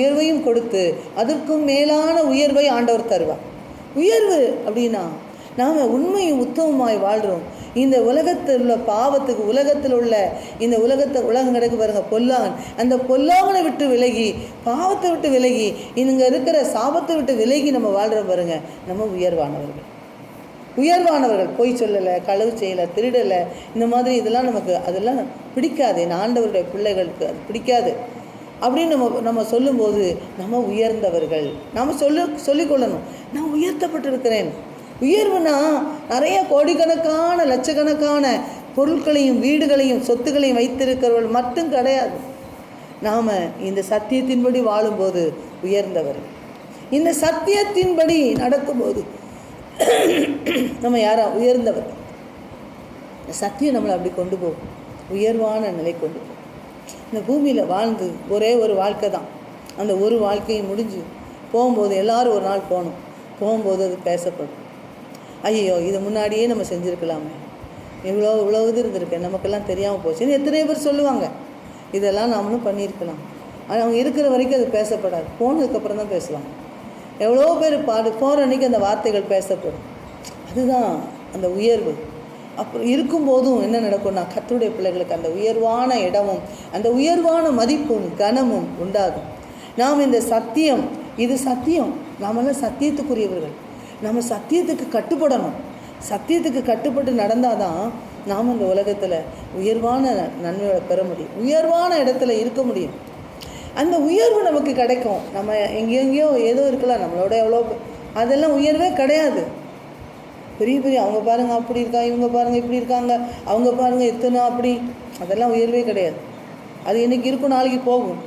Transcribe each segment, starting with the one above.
உயர்வையும் கொடுத்து அதற்கும் மேலான உயர்வை ஆண்டவர் தருவார். உயர்வு அப்படின்னா நாம் உண்மையும் உத்தமமாய் வாழ்கிறோம். இந்த உலகத்தில் உள்ள பாவத்துக்கு, உலகத்தில் உள்ள இந்த உலகம் கிடக்கு பாருங்கள், பொல்லாங்கன், அந்த பொல்லாங்கனை விட்டு விலகி, பாவத்தை விட்டு விலகி, இங்கே இருக்கிற சாபத்தை விட்டு விலகி நம்ம வாழ்கிற பாருங்க, நம்ம உயர்வானவர்கள். பொய் சொல்லலை, களவு செய்யலை, திருடலை, இந்த மாதிரி இதெல்லாம் நமக்கு அதெல்லாம் பிடிக்காது. என் ஆண்டவருடைய பிள்ளைகளுக்கு அது பிடிக்காது அப்படின்னு நம்ம சொல்லும்போது நம்ம உயர்ந்தவர்கள். நாம் சொல்லிக்கொள்ளணும், நான் உயர்த்தப்பட்டிருக்கிறேன். உயர்வுனா நிறைய கோடிக்கணக்கான லட்சக்கணக்கான பொருட்களையும் வீடுகளையும் சொத்துக்களையும் வைத்திருக்கிறவர்கள் மட்டும் கிடையாது. நாம் இந்த சத்தியத்தின்படி வாழும்போது உயர்ந்தவர்கள். இந்த சத்தியத்தின்படி நடக்கும்போது நம்ம யாரா உயர்ந்தவர். சத்தியம் நம்மளை அப்படி கொண்டு போகும், உயர்வான நிலை கொண்டு போகும். இந்த பூமியில் வாழ்ந்து ஒரே ஒரு வாழ்க்கை தான். அந்த ஒரு வாழ்க்கையை முடிஞ்சு போகும்போது எல்லோரும் ஒரு நாள் போகும்போது அது பேசப்படும். ஐயோ, இது முன்னாடியே நம்ம செஞ்சுருக்கலாமே, இவ்வளோ இது இருந்திருக்கேன், நமக்கெல்லாம் தெரியாமல் போச்சுன்னு எத்தனை பேர் சொல்லுவாங்க. இதெல்லாம் நாமளும் பண்ணியிருக்கலாம். ஆனால் அவங்க இருக்கிற வரைக்கும் அது பேசப்படாது, போனதுக்கப்புறம் தான் பேசுவாங்க. எவ்வளோ பேர் போகிற அன்றைக்கி அந்த வார்த்தைகள் பேசப்படும். அதுதான் அந்த உயர்வு. அப்புறம் இருக்கும்போதும் என்ன நடக்கும்னா, கர்த்தருடைய பிள்ளைகளுக்கு அந்த உயர்வான இடமும் அந்த உயர்வான மதிப்பும் கனமும் உண்டாகும். நாம் இந்த சத்தியம், இது சத்தியம், நாமெல்லாம் சத்தியத்துக்குரியவர்கள். நம்ம சத்தியத்துக்கு கட்டுப்படணும். சத்தியத்துக்கு கட்டுப்பட்டு நடந்தால் தான் நாம் இந்த உலகத்தில் உயர்வான நன்மைகளை பெற முடியும், உயர்வான இடத்துல இருக்க முடியும். அந்த உயர்வு நமக்கு கிடைக்கும். நம்ம எங்கேயோ ஏதோ இருக்கலாம், நம்மளோட எவ்வளோ, அதெல்லாம் உயர்வே கிடையாது. பெரிய அவங்க பாருங்கள் அப்படி இருக்காங்க, இவங்க பாருங்கள் இப்படி இருக்காங்க, அவங்க பாருங்கள் எத்தனை அப்படி, அதெல்லாம் உயர்வே கிடையாது. அது இன்றைக்கி இருக்கும், நாளைக்கு போகும்.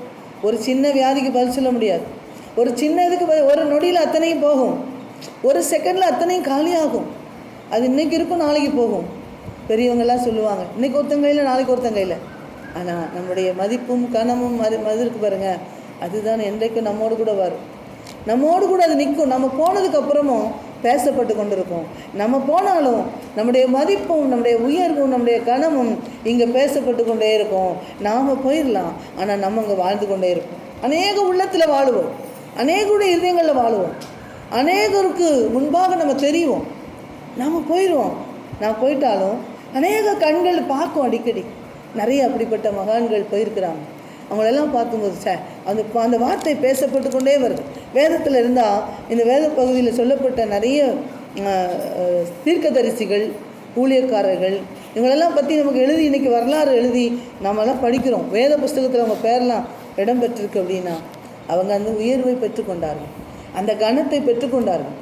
ஒரு சின்ன வியாதிக்கு பதில் சொல்ல முடியாது. ஒரு சின்ன இதுக்கு ஒரு நொடியில் அத்தனையும் போகும், ஒரு செகண்டில் அத்தனையும் காலியாகும். அது இன்றைக்கி இருக்கும், நாளைக்கு போகும். பெரியவங்கெல்லாம் சொல்லுவாங்க, இன்றைக்கி ஒருத்தங்க கையில், நாளைக்கு ஒருத்தங்க கையில். ஆனால் நம்முடைய மதிப்பும் கனமும் இருக்கு பாருங்கள், அதுதான் என்றைக்கும் நம்மோடு கூட வரும், நம்மோடு கூட அது நிற்கும். நம்ம போனதுக்கப்புறமும் பேசப்பட்டு கொண்டிருக்கும். நம்ம போனாலும் நம்முடைய மதிப்பும் நம்முடைய உயர்வும் நம்முடைய கனமும் இங்கே பேசப்பட்டு கொண்டே இருக்கும். நாம் போயிடலாம், ஆனால் நம்ம இங்கே வாழ்ந்து கொண்டே இருப்போம். அநேக உள்ளத்தில் வாழுவோம், அநேகருடைய இதயங்களில் வாழுவோம், அநேகருக்கு முன்பாக நம்ம தெரிவோம். நாம் போயிடுவோம். நான் போயிட்டாலும் அநேக கண்கள் பார்க்கும். அடிக்கடி நிறைய அப்படிப்பட்ட மகான்கள் போயிருக்கிறாங்க. அவங்களெல்லாம் பார்க்கும்போது அந்த வார்த்தை பேசப்பட்டு கொண்டே வருது. வேதத்தில் இருந்தால் இந்த வேத பகுதியில் சொல்லப்பட்ட நிறைய தீர்க்கதரிசிகள், ஊழியக்காரர்கள், இவங்களெல்லாம் பற்றி நமக்கு எழுதி, இன்றைக்கி வரலாறு எழுதி நாமெல்லாம் படிக்கிறோம். வேத புஸ்தகத்தில் அவங்க பேரெலாம் இடம்பெற்றிருக்கு. அப்படின்னா அவங்க அந்த உயர்வை பெற்றுக்கொண்டார்கள், அந்த கனத்தை பெற்றுக்கொண்டார்கள்.